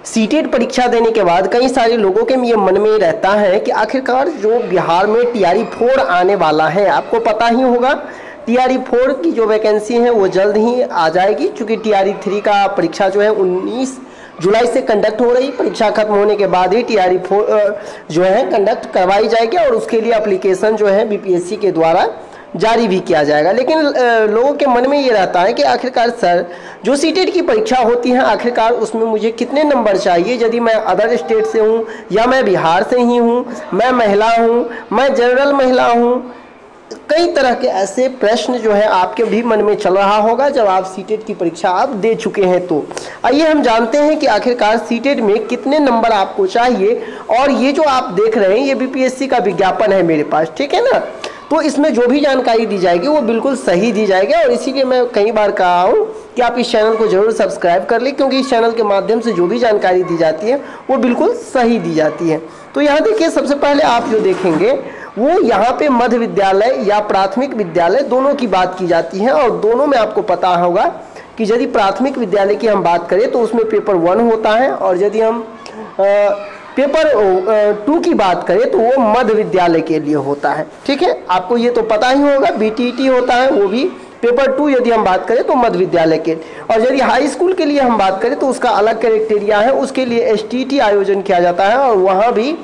CTET परीक्षा देने के बाद कई सारे लोगों के ये मन में रहता है कि आखिरकार जो बिहार में TRE 4 आने वाला है, आपको पता ही होगा TRE 4 की जो वैकेंसी है वो जल्द ही आ जाएगी, क्योंकि TRE 3 का परीक्षा जो है 19 जुलाई से कंडक्ट हो रही। परीक्षा खत्म होने के बाद ही TRE 4 जो है कंडक्ट करवाई जाएगी और उसके लिए एप्लीकेशन जो है BPSC के द्वारा जारी भी किया जाएगा। लेकिन लोगों के मन में ये रहता है कि आखिरकार सर जो सीटेट की परीक्षा होती है आखिरकार उसमें मुझे कितने नंबर चाहिए, यदि मैं अदर स्टेट से हूँ या मैं बिहार से ही हूँ, मैं महिला हूँ, मैं जनरल महिला हूँ। कई तरह के ऐसे प्रश्न जो है आपके भी मन में चल रहा होगा जब आप सीटेट की परीक्षा आप दे चुके हैं। तो आइए हम जानते हैं कि आखिरकार सीटेट में कितने नंबर आपको चाहिए। और ये जो आप देख रहे हैं ये BPSC का विज्ञापन है मेरे पास, ठीक है ना। तो इसमें जो भी जानकारी दी जाएगी वो बिल्कुल सही दी जाएगी और इसीलिए मैं कई बार कहा हूँ कि आप इस चैनल को जरूर सब्सक्राइब कर लें, क्योंकि इस चैनल के माध्यम से जो भी जानकारी दी जाती है वो बिल्कुल सही दी जाती है। तो यहाँ देखिए, सबसे पहले आप जो देखेंगे वो यहाँ पे मध्य विद्यालय या प्राथमिक विद्यालय दोनों की बात की जाती है। और दोनों में आपको पता होगा कि यदि प्राथमिक विद्यालय की हम बात करें तो उसमें पेपर 1 होता है, और यदि हम पेपर 2 की बात करें तो वो मध्य विद्यालय के लिए होता है, ठीक है। आपको ये तो पता ही होगा, BTET होता है, वो भी पेपर 2 यदि हम बात करें तो मध्य विद्यालय के। और यदि हाई स्कूल के लिए हम बात करें तो उसका अलग क्राइटेरिया है, उसके लिए STT आयोजन किया जाता है और वहाँ भी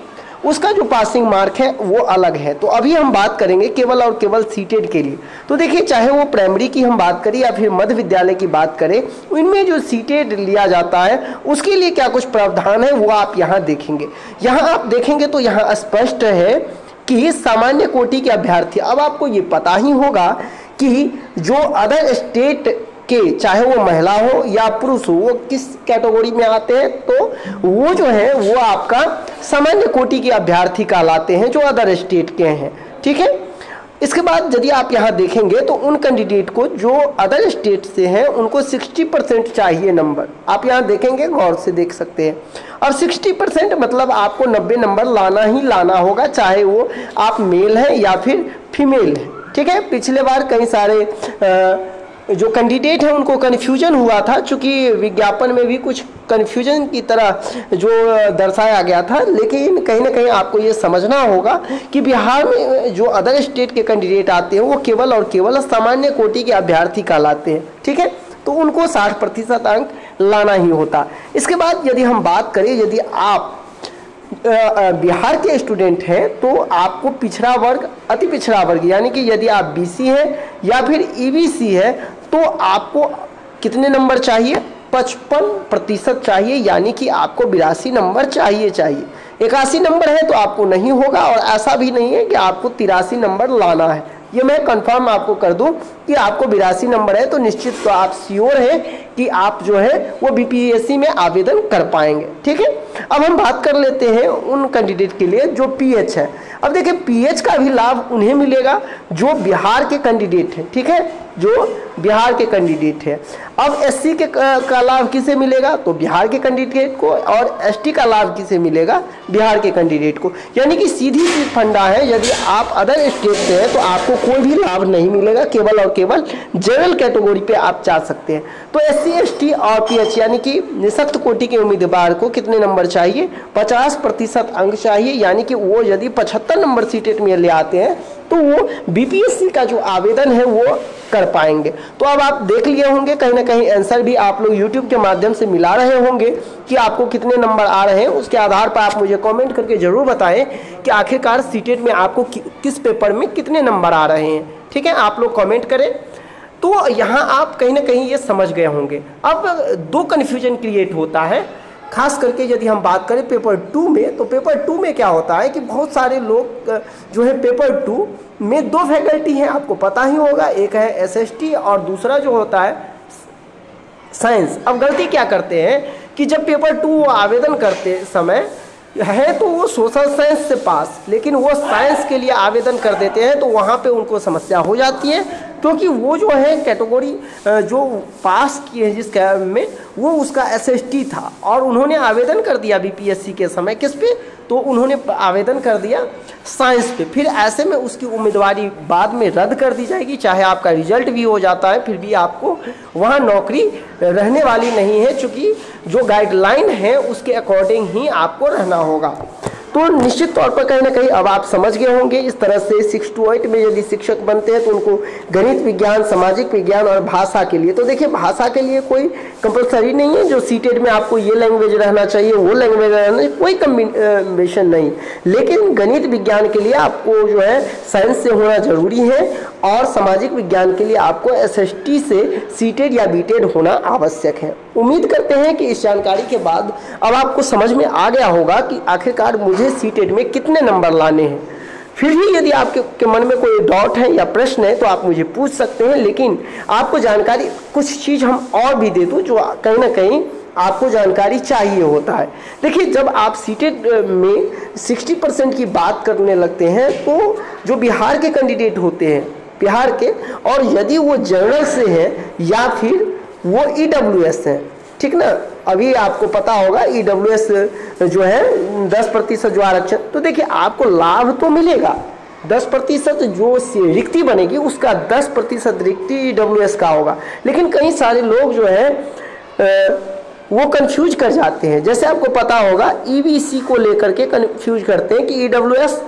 उसका जो पासिंग मार्क है वो अलग है। तो अभी हम बात करेंगे केवल और केवल सीटेट के लिए। तो देखिए, चाहे वो प्राइमरी की हम बात करें या फिर मध्य विद्यालय की बात करें, इनमें जो सीटेट लिया जाता है उसके लिए क्या कुछ प्रावधान है वो आप यहाँ देखेंगे। यहाँ आप देखेंगे तो यहाँ स्पष्ट है कि सामान्य कोटि के अभ्यर्थी, अब आपको ये पता ही होगा कि जो अदर स्टेट के चाहे वो महिला हो या पुरुष हो वो किस कैटेगरी में आते हैं, तो वो जो है वो आपका सामान्य कोटि के अभ्यर्थी कहलाते हैं जो अदर स्टेट के हैं, ठीक है। इसके बाद यदि आप यहाँ देखेंगे तो उन कैंडिडेट को जो अदर स्टेट से हैं उनको 60% चाहिए नंबर। आप यहाँ देखेंगे, गौर से देख सकते हैं। और 60% मतलब आपको 90 नंबर लाना ही लाना होगा, चाहे वो आप मेल हैं या फिर फीमेल हैं, ठीक है। पिछले बार कई सारे जो कैंडिडेट हैं उनको कन्फ्यूजन हुआ था, चूँकि विज्ञापन में भी कुछ कन्फ्यूजन की तरह जो दर्शाया गया था। लेकिन कहीं ना कहीं आपको ये समझना होगा कि बिहार में जो अदर स्टेट के कैंडिडेट आते हैं वो केवल और केवल सामान्य कोटि के अभ्यर्थी कहलाते हैं, ठीक है। तो उनको 60% अंक लाना ही होता। इसके बाद यदि हम बात करें, यदि आप बिहार के स्टूडेंट हैं तो आपको पिछड़ा वर्ग, अति पिछड़ा वर्ग यानी कि यदि आप BC हैं या फिर EBC है तो आपको कितने नंबर चाहिए? 55% चाहिए, यानी कि आपको 82 नंबर चाहिए। 81 नंबर है तो आपको नहीं होगा, और ऐसा भी नहीं है कि आपको 83 नंबर लाना है। ये मैं कंफर्म आपको कर दूं कि आपको 82 नंबर है तो निश्चित तो आप श्योर हैं कि आप जो है वो BPSC में आवेदन कर पाएंगे, ठीक है। अब हम बात कर लेते हैं उन कैंडिडेट के लिए जो PH है। अब देखिए, PH का भी लाभ उन्हें मिलेगा जो बिहार के कैंडिडेट हैं, ठीक है, जो बिहार के कैंडिडेट है। अब SC के का लाभ किसे मिलेगा? तो बिहार के कैंडिडेट को, और ST का लाभ किसे मिलेगा? बिहार के कैंडिडेट को। यानी कि सीधी सी फंडा है, यदि आप अदर स्टेट से हैं तो आपको कोई भी लाभ नहीं मिलेगा, केवल और केवल जनरल कैटेगरी पे आप जा सकते हैं। तो SC ST और PH यानी कि निःशक्त कोटि के उम्मीदवार को कितने नंबर चाहिए? 50% अंक चाहिए, यानी कि वो यदि 75 नंबर सीटेट में ले आते हैं तो वो BPSC का जो आवेदन है वो कर पाएंगे। तो अब आप देख लिए होंगे, कहीं ना कहीं आंसर भी आप लोग YouTube के माध्यम से मिला रहे होंगे कि आपको कितने नंबर आ रहे हैं। उसके आधार पर आप मुझे कमेंट करके जरूर बताएं कि आखिरकार सीटेट में आपको किस पेपर में कितने नंबर आ रहे हैं, ठीक है। आप लोग कमेंट करें। तो यहाँ आप कहीं ना कहीं ये समझ गए होंगे। अब 2 कन्फ्यूजन क्रिएट होता है, खास करके यदि हम बात करें पेपर 2 में। तो पेपर 2 में क्या होता है कि बहुत सारे लोग जो है पेपर 2 में 2 फैकल्टी हैं, आपको पता ही होगा, एक है SST और दूसरा जो होता है साइंस। अब गलती क्या करते हैं कि जब पेपर 2 आवेदन करते समय है तो वो सोशल साइंस से पास, लेकिन वो साइंस के लिए आवेदन कर देते हैं तो वहाँ पे उनको समस्या हो जाती है। क्योंकि वो जो है कैटेगरी जो पास किए हैं जिस कैब में वो उसका SST था और उन्होंने आवेदन कर दिया BPSC के समय किस पे, तो उन्होंने आवेदन कर दिया साइंस पे। फिर ऐसे में उसकी उम्मीदवारी बाद में रद्द कर दी जाएगी, चाहे आपका रिजल्ट भी हो जाता है फिर भी आपको वहाँ नौकरी रहने वाली नहीं है, चूँकि जो गाइडलाइन है उसके अकॉर्डिंग ही आपको रहना होगा। तो निश्चित तौर पर कहीं ना कहीं अब आप समझ गए होंगे इस तरह से 6 to 8 में यदि शिक्षक बनते हैं तो उनको गणित विज्ञान, सामाजिक विज्ञान और भाषा के लिए, तो देखिए भाषा के लिए कोई कंपलसरी नहीं है जो सीटेट में आपको ये लैंग्वेज रहना चाहिए वो लैंग्वेज रहना चाहिए, कोई कम्बिनेशन नहीं। लेकिन गणित विज्ञान के लिए आपको जो है साइंस से होना जरूरी है और सामाजिक विज्ञान के लिए आपको SST से सीटेट या बीटेड होना आवश्यक है। उम्मीद करते हैं कि इस जानकारी के बाद अब आपको समझ में आ गया होगा कि आखिरकार मुझे सीटेट में कितने नंबर लाने हैं। फिर भी यदि आपके मन में कोई डाउट है या प्रश्न है तो आप मुझे पूछ सकते हैं, लेकिन आपको जानकारी कुछ चीज़ हम और भी दे दूँ जो कहीं ना कहीं आपको जानकारी चाहिए होता है। देखिए जब आप सीटेट में 60% की बात करने लगते हैं तो जो बिहार के कैंडिडेट होते हैं बिहार के, और यदि वो जनरल से हैं या फिर वो EWS हैं, ठीक ना, अभी आपको पता होगा EWS जो है 10% जो आरक्षण, तो देखिए आपको लाभ तो मिलेगा 10% जो रिक्ति बनेगी उसका 10% रिक्ति EWS का होगा। लेकिन कई सारे लोग जो है वो कंफ्यूज कर जाते हैं, जैसे आपको पता होगा EBC को लेकर के कंफ्यूज करते हैं कि EWS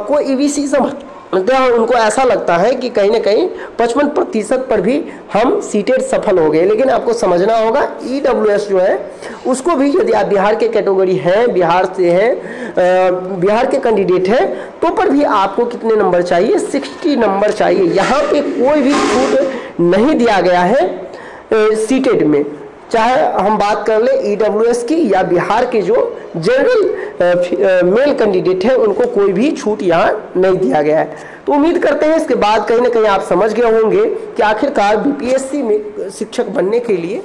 को EBC समझते हैं, उनको ऐसा लगता है कि कहीं ना कहीं 55% पर भी हम सीटेट सफल हो गए। लेकिन आपको समझना होगा EWS जो है उसको भी यदि आप बिहार के कैटेगरी हैं, बिहार से हैं, बिहार के कैंडिडेट हैं तो पर भी आपको कितने नंबर चाहिए, 60 नंबर चाहिए। यहाँ पे कोई भी छूट नहीं दिया गया है सीटेट में, चाहे हम बात कर ले EWS की या बिहार के जो जनरल मेल कैंडिडेट हैं उनको कोई भी छूट यहाँ नहीं दिया गया है। तो उम्मीद करते हैं इसके बाद कहीं ना कहीं आप समझ गए होंगे कि आखिरकार BPSC में शिक्षक बनने के लिए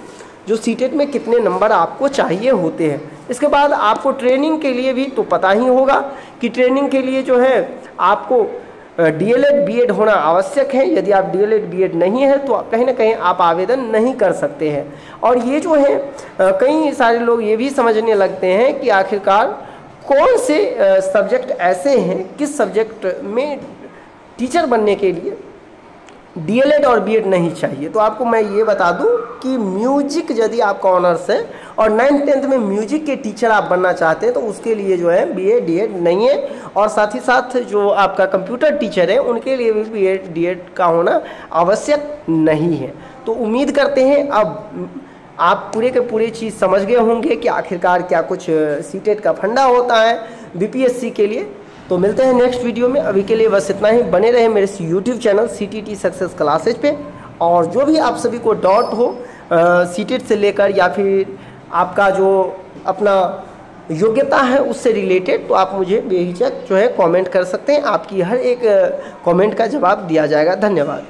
जो सीटेट में कितने नंबर आपको चाहिए होते हैं। इसके बाद आपको ट्रेनिंग के लिए भी तो पता ही होगा कि ट्रेनिंग के लिए जो है आपको DLED BEd होना आवश्यक है। यदि आप DLED BEd नहीं है तो कहीं ना कहीं आप आवेदन नहीं कर सकते हैं। और ये जो है कई सारे लोग ये भी समझने लगते हैं कि आखिरकार कौन से सब्जेक्ट ऐसे हैं, किस सब्जेक्ट में टीचर बनने के लिए DLED और BEd नहीं चाहिए। तो आपको मैं ये बता दूं कि म्यूजिक यदि आपका ऑनर्स है और 9th 10th में म्यूजिक के टीचर आप बनना चाहते हैं तो उसके लिए जो है BEd DEd नहीं है। और साथ ही साथ जो आपका कंप्यूटर टीचर है उनके लिए भी BEd DEd का होना आवश्यक नहीं है। तो उम्मीद करते हैं अब आप पूरे के पूरे चीज़ समझ गए होंगे कि आखिरकार क्या कुछ सीटेट का फंडा होता है BPSC के लिए। तो मिलते हैं नेक्स्ट वीडियो में, अभी के लिए बस इतना ही। बने रहे मेरे YouTube channel CTT success classes पे, और जो भी आप सभी को डाउट हो सीटेट से लेकर या फिर आपका जो अपना योग्यता है उससे रिलेटेड, तो आप मुझे बेहिचक जो है कमेंट कर सकते हैं। आपकी हर एक कमेंट का जवाब दिया जाएगा। धन्यवाद।